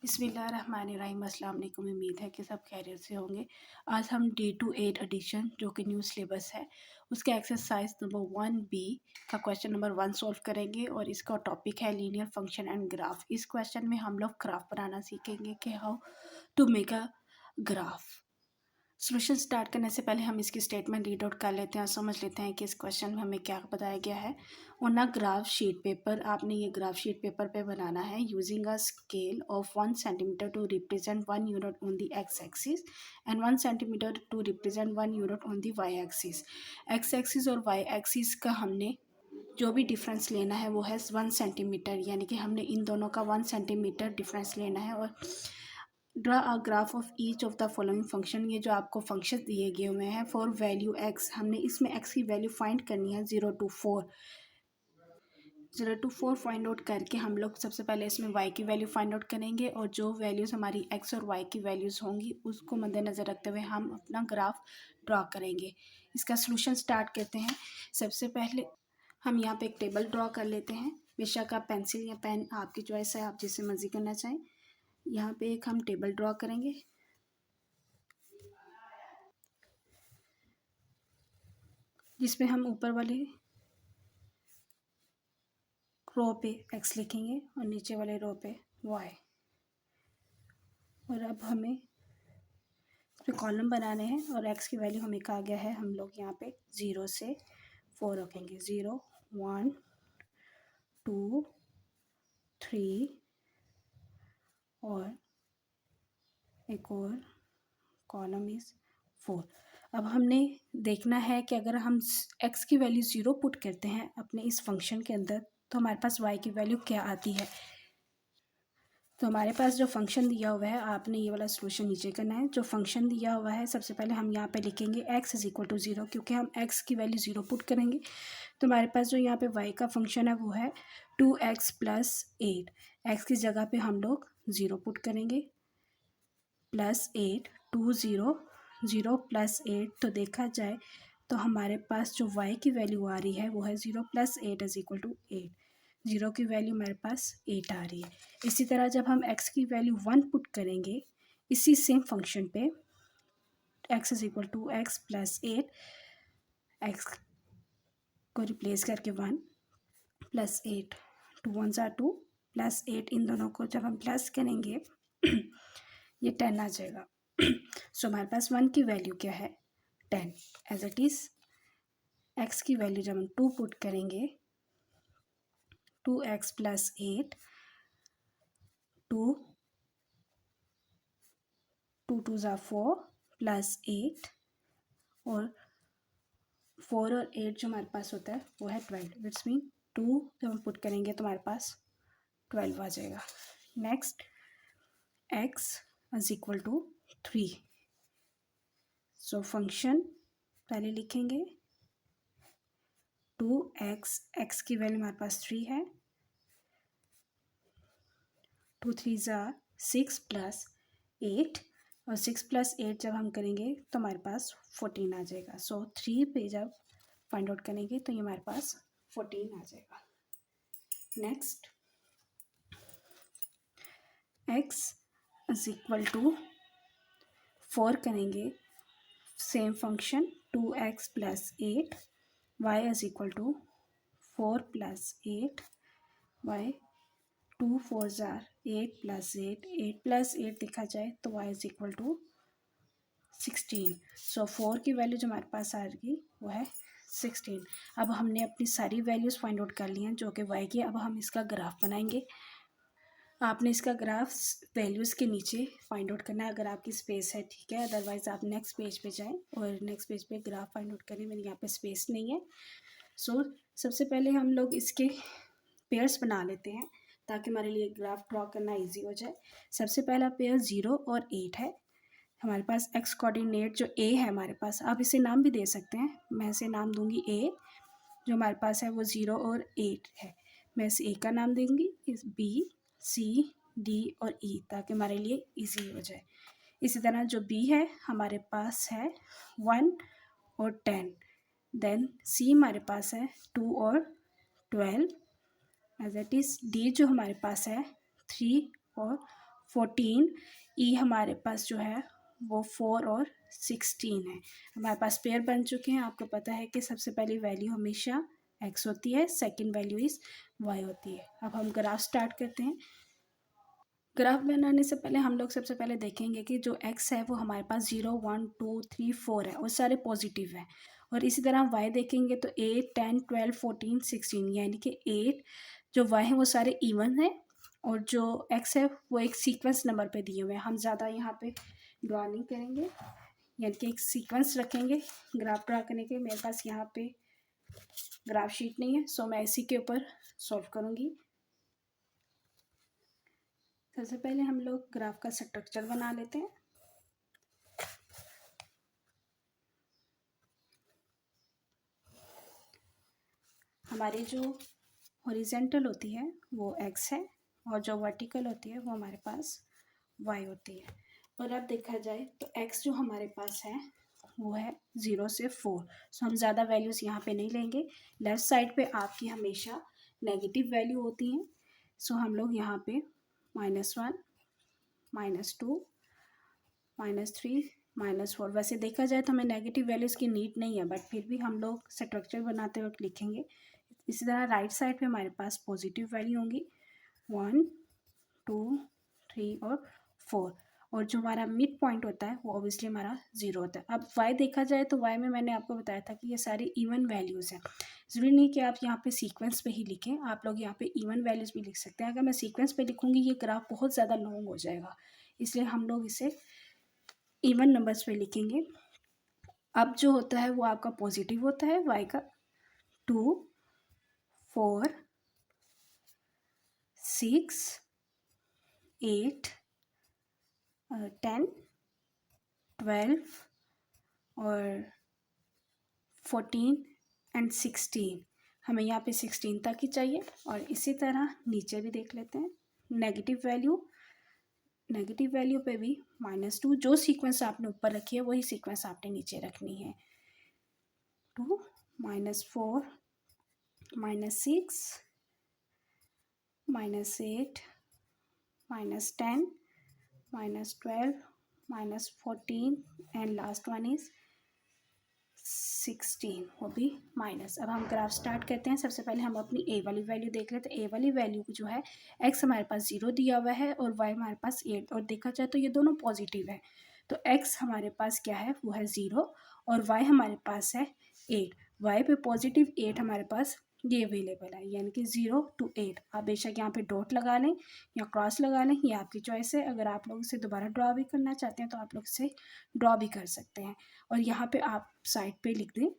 बिस्मिल्लाहिर्रहमानिर्रहीम। अस्सलाम वालेकुम। उम्मीद है कि सब खैरियत से होंगे। आज हम डे टू 8 एडिशन जो कि न्यू सिलेबस है उसके एक्सरसाइज नंबर 1B का क्वेश्चन नंबर 1 सॉल्व करेंगे और इसका टॉपिक है लीनियर फंक्शन एंड ग्राफ। इस क्वेश्चन में हम लोग ग्राफ बनाना सीखेंगे कि how to make a graph. Solution start करने से पहले हम इसकी स्टेटमेंट रीड आउट कर लेते हैं और समझ लेते हैं कि इस क्वेश्चन में हमें क्या बताया गया है। On a graph sheet paper, आपने ये ग्राफ शीट पेपर पे बनाना है using a scale of 1 centimetre to represent 1 unit on the x axis and 1 centimetre to represent 1 unit on the y axis. X axis और y axis का हमने जो भी डिफरेंस लेना है वो है 1 सेंटीमीटर, यानी कि हमने इन दोनों का 1 सेंटीमीटर डिफरेंस लेना है। और draw a graph of each of the following function, ये जो आपको फंक्शन दिए गए हुए हैं फॉर वैल्यू एक्स, हमने इसमें एक्स की वैल्यू फाइंड करनी है 0 to 4। 0 to 4 फाइंड आउट करके हम लोग सबसे पहले इसमें y की वैल्यू फाइंड आउट करेंगे और जो वैल्यूज़ हमारी x और y की वैल्यूज़ होंगी उसको मद्देनज़र रखते हुए हम अपना ग्राफ ड्रा करेंगे। इसका सलूशन स्टार्ट करते हैं। सबसे पहले हम यहाँ पे एक टेबल ड्रा कर लेते हैं। बेशक आप पेंसिल या पेन, आपकी चॉइस है, आप जिससे मर्जी करना चाहें। यहाँ पे एक हम टेबल ड्रा करेंगे जिसमें हम ऊपर वाले रो पे x लिखेंगे और नीचे वाले रो पे y। और अब हमें इसमें कॉलम बनाने हैं और x की वैल्यू हमें कहा गया है, हम लोग यहाँ पे 0 से 4 रखेंगे। 0 1 2 3 और एक और कॉलम इज 4। अब हमने देखना है कि अगर हम x की वैल्यू 0 पुट करते हैं अपने इस फंक्शन के अंदर तो हमारे पास y की वैल्यू क्या आती है। तो हमारे पास जो फंक्शन दिया हुआ है, आपने ये वाला सॉल्यूशन नीचे करना है। जो फंक्शन दिया हुआ है सबसे पहले हम यहाँ पे लिखेंगे x इज इक्वल टू 0, क्योंकि हम x की वैल्यू 0 पुट करेंगे। तो हमारे पास जो यहाँ पे y का फंक्शन है वो है 2x प्लस 8। x की जगह पे हम लोग 0 पुट करेंगे प्लस 8, 2 0 0 प्लस 8। तो देखा जाए तो हमारे पास जो y की वैल्यू आ रही है वो है 0 प्लस 8 इज इक्वल टू 8। 0 की वैल्यू हमारे पास 8 आ रही है। इसी तरह जब हम x की वैल्यू 1 पुट करेंगे इसी सेम फंक्शन पे, x is equal to x plus 8, x को रिप्लेस करके 1 प्लस 8, 2 1 ज़ा 2 प्लस 8, इन दोनों को जब हम प्लस करेंगे ये 10 आ जाएगा। सो हमारे पास 1 की वैल्यू क्या है 10। एज इट इज़ x की वैल्यू जब हम 2 पुट करेंगे 2x प्लस 8, 2 2 2 ज़ा 4 प्लस 8 और 4 और 8 जो हमारे पास होता है वो है 12। इट्स मीन 2 जब हम पुट करेंगे तो हमारे पास 12 आ जाएगा। Next x is equal to 3। So function पहले लिखेंगे 2x, x की वैल्यू हमारे पास 3 है, 2 3 ज़ा 6 प्लस 8 और 6 प्लस 8 जब हम करेंगे तो हमारे पास 14 आ जाएगा। सो 3 पे जब फाइंड आउट करेंगे तो ये हमारे पास 14 आ जाएगा। Next x is equal to 4 करेंगे, same function 2x plus 8, y is equal to 4 plus 8, y 2 4 ज़ार 8 प्लस 8, 8 प्लस 8 देखा जाए तो y is equal to 16। So 4 की वैल्यू जो हमारे पास आ रही वो है 16। अब हमने अपनी सारी वैल्यूज़ फाइंड आउट कर ली हैं जो कि y की। अब हम इसका ग्राफ बनाएंगे। आपने इसका ग्राफ वैल्यूज़ के नीचे फाइंड आउट करना है अगर आपकी स्पेस है, ठीक है। अदरवाइज़ आप नेक्स्ट पेज पे जाएं और नेक्स्ट पेज पे ग्राफ फाइंड आउट करें। मेरे यहाँ पे स्पेस नहीं है। सो सबसे पहले हम लोग इसके पेयर्स बना लेते हैं ताकि हमारे लिए ग्राफ ड्रॉ करना इजी हो जाए। सबसे पहला पेयर 0 और 8 है। हमारे पास एक्स कोऑर्डिनेट जो a है हमारे पास, आप इसे नाम भी दे सकते हैं। मैं इसे नाम दूंगी a। जो हमारे पास है वो 0 और 8 है। मैं इस a का नाम दूंगी इस b c d और e ताकि हमारे लिए इजी हो जाए। इसी तरह जो b है हमारे पास है 1 और 10। देन c हमारे पास है 2 और 12। एज इट इज़ डी जो हमारे पास है 3 और 14, ई हमारे पास जो है वो 4 और 16 है। हमारे पास पेयर बन चुके हैं। आपको पता है कि सबसे पहली वैल्यू हमेशा x होती है, सेकंड वैल्यू इज y होती है। अब हम ग्राफ स्टार्ट करते हैं। ग्राफ बनाने से पहले हम लोग सबसे पहले देखेंगे कि जो x है वो हमारे पास 0, 1, 2, 3, 4 है और सारे पॉजिटिव हैं। और इसी तरह हम y देखेंगे तो 8, 10, 12, 14, 16 यानी कि 8 जो y है वो सारे इवन है और जो x है वो एक सीक्वेंस नंबर पे दिए हुए हैं। हम ज़्यादा यहाँ पे ड्रा नहीं करेंगे, यानी कि एक सीक्वेंस रखेंगे ग्राफ ड्रा करने के। मेरे पास यहाँ पे ग्राफ शीट नहीं है, सो मैं इसी के ऊपर सॉल्व करूँगी। सबसे पहले हम लोग ग्राफ का स्ट्रक्चर बना लेते हैं। हमारी जो हॉरिजेंटल होती है वो x है और जो वर्टिकल होती है वो हमारे पास y होती है। और अब देखा जाए तो x जो हमारे पास है वो है 0 से 4। सो हम ज़्यादा वैल्यूज़ यहाँ पे नहीं लेंगे। लेफ़्ट साइड पे आपकी हमेशा नेगेटिव वैल्यू होती हैं। सो हम लोग यहाँ पे -1, -2, -3, -4। वैसे देखा जाए तो हमें नेगेटिव वैल्यूज़ की नीड नहीं है, बट फिर भी हम लोग स्ट्रक्चर बनाते वक्त लिखेंगे। इसी तरह राइट साइड पे हमारे पास पॉजिटिव वैल्यू होंगी 1, 2, 3 और 4। और जो हमारा मिड पॉइंट होता है वो ऑब्वियसली हमारा 0 होता है। अब y देखा जाए तो y में मैंने आपको बताया था कि ये सारी इवन वैल्यूज़ हैं। ज़रूरी नहीं कि आप यहाँ पे सीक्वेंस पे ही लिखें, आप लोग यहाँ पे इवन वैल्यूज़ भी लिख सकते हैं। अगर मैं सीक्वेंस पे लिखूँगी ये ग्राफ बहुत ज़्यादा लॉन्ग हो जाएगा, इसलिए हम लोग इसे इवन नंबर्स पे लिखेंगे। अब जो होता है वो आपका पॉजिटिव होता है y का 2, 4, 6, 8, 10, 12 और 14 एंड 16। हमें यहाँ पे 16 तक ही चाहिए। और इसी तरह नीचे भी देख लेते हैं। नेगेटिव वैल्यू पे भी -2, जो सीक्वेंस आपने ऊपर रखी है वही सीक्वेंस आपने नीचे रखनी है। 2, -4, -6, -8, -10, -12, -14 एंड लास्ट वन इज 16, वो भी माइनस। अब हम ग्राफ स्टार्ट करते हैं। सबसे पहले हम अपनी ए वाली वैल्यू देख लेते हैं। ए वाली वैल्यू जो है एक्स हमारे पास 0 दिया हुआ है और वाई हमारे पास 8, और देखा जाए तो ये दोनों पॉजिटिव है। तो एक्स हमारे पास क्या है वो है 0 और वाई हमारे पास है 8। वाई पे पॉजिटिव 8 हमारे पास ये अवेलेबल है, यानी कि 0 to 8। आप बेशक यहाँ पे डॉट लगा लें या क्रॉस लगा लें, ये आपकी चॉइस है। अगर आप लोग इसे दोबारा ड्रॉ भी करना चाहते हैं तो आप लोग इसे ड्रॉ भी कर सकते हैं। और यहाँ पे आप साइड पे लिख दें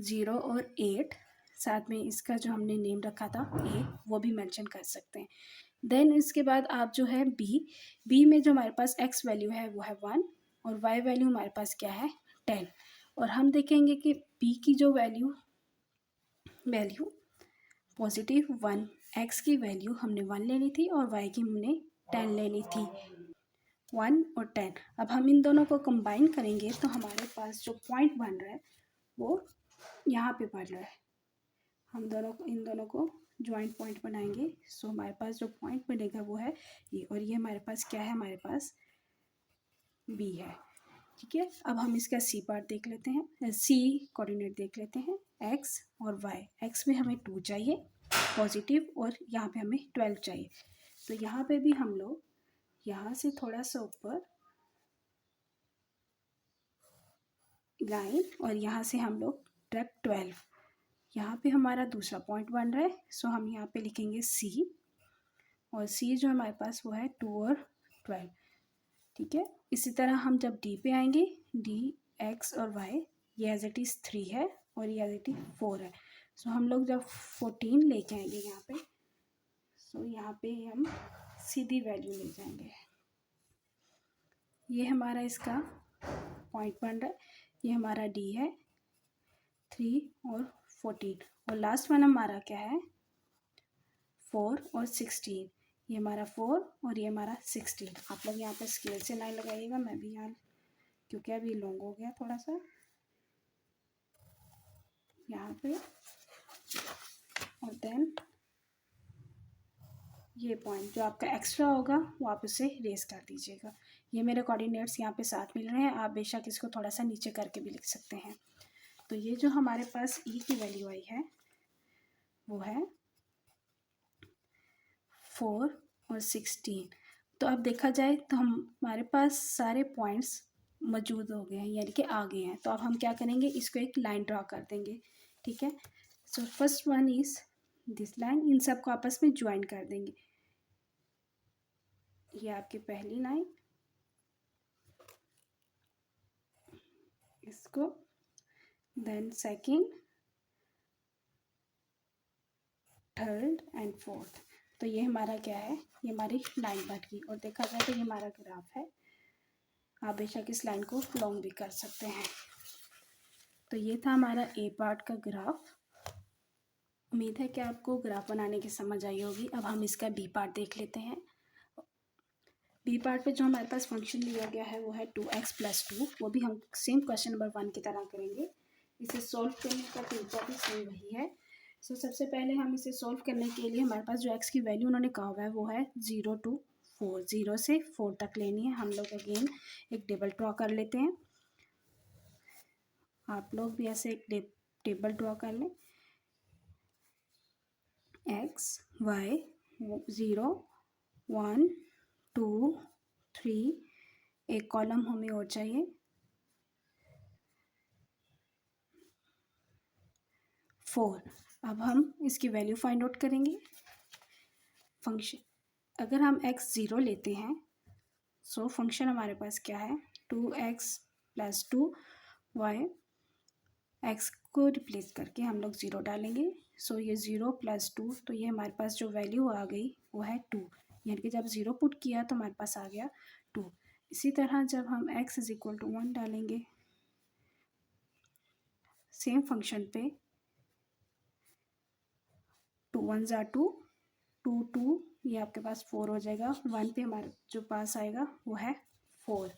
0 और 8, साथ में इसका जो हमने नेम रखा था ए वो भी मेंशन कर सकते हैं। देन इसके बाद आप जो है बी में जो हमारे पास एक्स वैल्यू है वो है 1 और वाई वैल्यू हमारे पास क्या है 10। और हम देखेंगे कि बी की जो वैल्यू पॉजिटिव 1, एक्स की वैल्यू हमने 1 लेनी थी और वाई की हमने 10 लेनी थी, 1 और 10। अब हम इन दोनों को कंबाइन करेंगे तो हमारे पास जो पॉइंट बन रहा है वो यहाँ पे बन रहा है। हम इन दोनों को ज्वाइंट पॉइंट बनाएंगे। सो हमारे पास जो पॉइंट बनेगा वो है ये, और ये हमारे पास क्या है, हमारे पास बी है। ठीक है, अब हम इसका सी पार्ट देख लेते हैं, सी कोऑर्डिनेट देख लेते हैं। एक्स और वाई, एक्स में हमें 2 चाहिए पॉजिटिव और यहाँ पे हमें 12 चाहिए। तो यहाँ पे भी हम लोग यहाँ से थोड़ा सा ऊपर लाइन और यहाँ से हम लोग डायरेक्ट 12, यहाँ पे हमारा दूसरा पॉइंट बन रहा है। सो हम यहाँ पे लिखेंगे सी, और सी जो हमारे पास वो है 2 और 12। ठीक है, इसी तरह हम जब डी पे आएंगे, डी एक्स और वाई ये एज इट इज़ 3 है और ये एज इट इज़ 4 है। सो हम लोग जब 14 लेके आएंगे यहाँ पे, सो यहाँ पे हम सीधी वैल्यू ले जाएंगे। ये हमारा इसका पॉइंट बन रहा है, ये हमारा डी है 3 और 14, और लास्ट वन हमारा क्या है 4 और 16। ये हमारा 4 और ये हमारा 16। आप लोग यहाँ पे स्केल से लाइन लगाइएगा, मैं भी यहाँ, क्योंकि अभी लॉन्ग हो गया थोड़ा सा यहाँ पे। और देन ये पॉइंट जो आपका एक्स्ट्रा होगा वो आप उसे रेस कर दीजिएगा। ये मेरे कोऑर्डिनेट्स यहाँ पे साथ मिल रहे हैं, आप बेशक इसको थोड़ा सा नीचे करके भी लिख सकते हैं। तो ये जो हमारे पास ई की वैल्यू आई है वो है 4 और 16। तो अब देखा जाए तो हमारे पास सारे पॉइंट्स मौजूद हो गए हैं, यानी कि आ गए हैं। तो अब हम क्या करेंगे, इसको एक लाइन ड्रा कर देंगे, ठीक है। So first one is this line, इन सबको आपस में ज्वाइन कर देंगे। ये आपकी पहली लाइन, इसको, then second, third and fourth. तो ये हमारा क्या है, ये हमारी लाइन बन गई। और देखा जाए तो ये हमारा ग्राफ है, आप बेशक इस लाइन को लॉन्ग भी कर सकते हैं। तो ये था हमारा ए पार्ट का ग्राफ। उम्मीद है कि आपको ग्राफ बनाने की समझ आई होगी। अब हम इसका बी पार्ट देख लेते हैं। बी पार्ट पे जो हमारे पास फंक्शन दिया गया है वो है 2x+2। वो भी हम सेम क्वेश्चन नंबर 1 की तरह करेंगे। इसे सॉल्व करने का तरीका भी सेम वही है। सो सबसे पहले हम इसे सॉल्व करने के लिए हमारे पास जो x की वैल्यू उन्होंने कहा हुआ है वो है 0 to 4, 0 से 4 तक लेनी है। हम लोग अगेन एक टेबल ड्रॉ कर लेते हैं। आप लोग भी ऐसे एक टेबल ड्रॉ कर लें। x y 0 1 2 3, एक कॉलम हमें और चाहिए 4। अब हम इसकी वैल्यू फाइंड आउट करेंगे। फंक्शन अगर हम x 0 लेते हैं, सो फंक्शन हमारे पास क्या है, 2x+2 y। x को रिप्लेस करके हम लोग 0 डालेंगे। सो ये 0+2, तो ये हमारे पास जो वैल्यू आ गई वो है 2, यानी कि जब 0 पुट किया तो हमारे पास आ गया 2। इसी तरह जब हम x = 1 डालेंगे सेम फंक्शन पे, 2 1 = 2, 2 2, ये आपके पास 4 हो जाएगा। 1 पे हमारे जो पास आएगा वो है 4।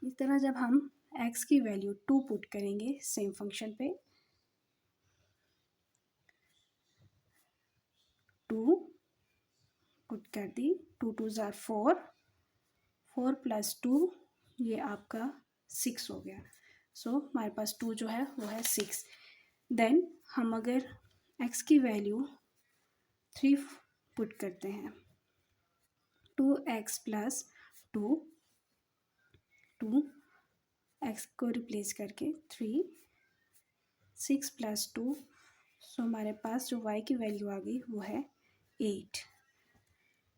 इस तरह जब हम x की वैल्यू 2 पुट करेंगे सेम फंक्शन पे, 2 पुट कर दी, 2 2 = 4, 4 + 2 ये आपका 6 हो गया। सो हमारे पास 2 जो है वो है 6। देन हम अगर x की वैल्यू 3 पुट करते हैं, 2x+2, 2 x को रिप्लेस करके 3, 6 + 2, सो हमारे पास जो y की वैल्यू आ गई वो है 8।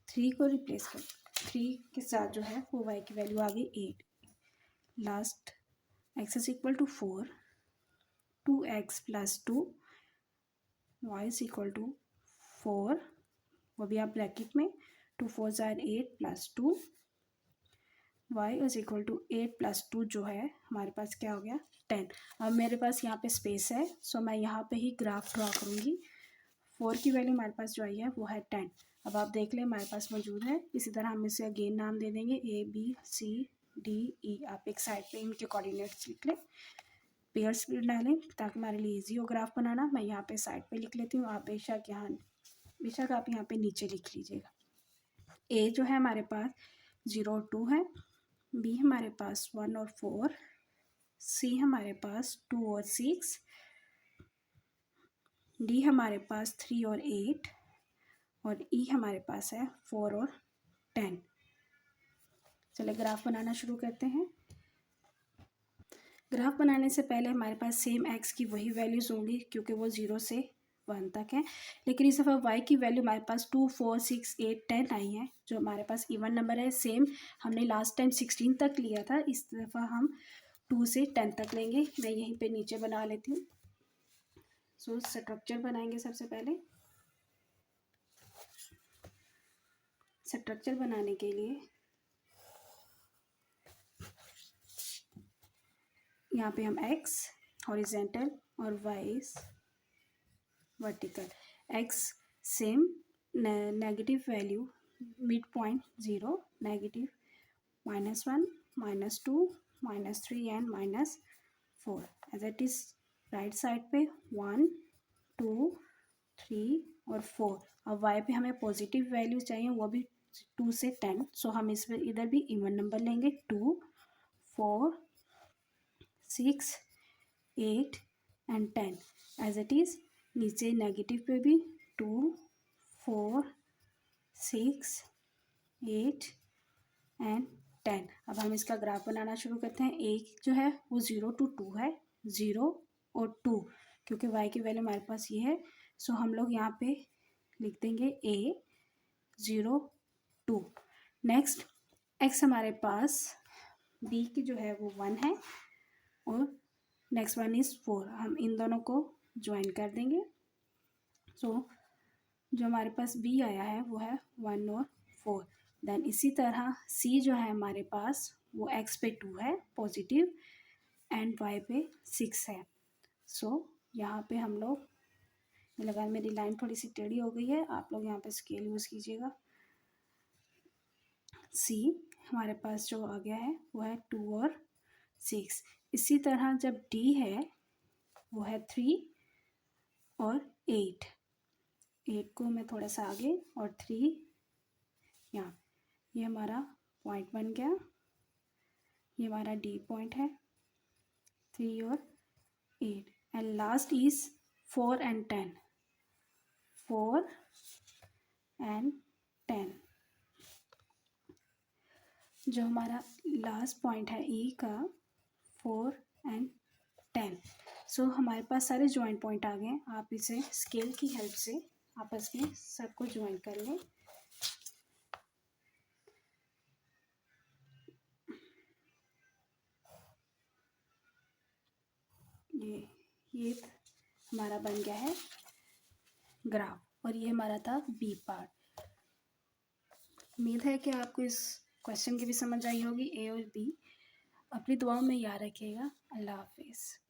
3 को रिप्लेस कर 3 के साथ जो है वो y की वैल्यू आ गई 8। लास्ट x = 4, 2x+2, y = 4, वो भी आप ब्रैकेट में, 2 4 = 8 + 2, y = 8 + 2 जो है हमारे पास क्या हो गया 10। अब मेरे पास यहाँ पे स्पेस है, सो मैं यहाँ पे ही ग्राफ ड्रॉ करूँगी। 4 की वैल्यू हमारे पास जो आई है वो है 10। अब आप देख लें हमारे पास मौजूद है। इसी तरह हम इसे अगेन नाम दे देंगे ABCDE। आप एक साइड पे इनके कोऑर्डिनेट्स लिख लें, पेयर्स भी डालें ताकि हमारे लिए ईजी हो ग्राफ बनाना। मैं यहाँ पे साइड पे लिख लेती हूँ, आप बेशक आप यहाँ पे नीचे लिख लीजिएगा। ए जो है हमारे पास 0 और 2 है, बी हमारे पास 1 और 4, सी हमारे पास 2 और 6, डी हमारे पास 3 और 8, और ई हमारे पास है 4 और 10। चलिए ग्राफ बनाना शुरू करते हैं। ग्राफ बनाने से पहले हमारे पास सेम एक्स की वही वैल्यूज़ होंगी क्योंकि वो 0 से 1 तक है। लेकिन इस दफ़ा वाई की वैल्यू हमारे पास 2 4 6 8 10 आई है, जो हमारे पास इवन नंबर है। सेम हमने लास्ट टाइम 16 तक लिया था, इस दफ़ा हम 2 से 10 तक लेंगे। मैं यहीं पे नीचे बना लेती हूँ। सो स्ट्रक्चर बनाएंगे सबसे पहले। स्ट्रक्चर बनाने के लिए यहाँ पे हम x हॉरिजेंटल और y vertical. x same negative value mid point 0, negative -1 -2 -3 and -4। As it is right side पे 1 2 3 और 4। अब वाई पे हमें पॉजिटिव वैल्यू चाहिए, वो भी 2 से 10। सो हम इस पर इधर भी इवन नंबर लेंगे, 2, 4, 6, 8 एंड 10 एज इट इज़। नीचे नेगेटिव पे भी 2, 4, 6, 8 एंड 10। अब हम इसका ग्राफ बनाना शुरू करते हैं। एक जो है वो 0 to 2 है, 0 और 2, क्योंकि y की वैल्यू हमारे पास ये है। सो हम लोग यहाँ पे लिख देंगे a 0 2। नेक्स्ट x हमारे पास b की जो है वो 1 है और नेक्स्ट वन इज़ 4। हम इन दोनों को ज्वाइन कर देंगे। सो जो हमारे पास b आया है वो है 1 और 4। देन इसी तरह c जो है हमारे पास वो x पे 2 है पॉजिटिव एंड y पे 6 है। सो यहाँ पे हम लोग लगा, मेरी लाइन थोड़ी सी टेढ़ी हो गई है, आप लोग यहाँ पे स्केल यूज़ कीजिएगा। c हमारे पास जो आ गया है वो है 2 और 6। इसी तरह जब d है वो है 3 और 8। 8 को मैं थोड़ा सा आगे और 3 यहाँ। ये हमारा पॉइंट बन गया, ये हमारा डी पॉइंट है, 3 और 8 and last is 4 and 10, 4 and 10। जो हमारा लास्ट पॉइंट है ई का 4 एंड 10। सो हमारे पास सारे ज्वाइंट पॉइंट आ गए। आप इसे स्केल की हेल्प से आपस में सबको ज्वाइन कर लें। ये हमारा बन गया है ग्राफ और ये हमारा था बी पार्ट। उम्मीद है कि आपको इस क्वेश्चन की भी समझ आई होगी, ए और बी। अपनी दुआओं में याद रखिएगा। अल्लाह हाफिज़।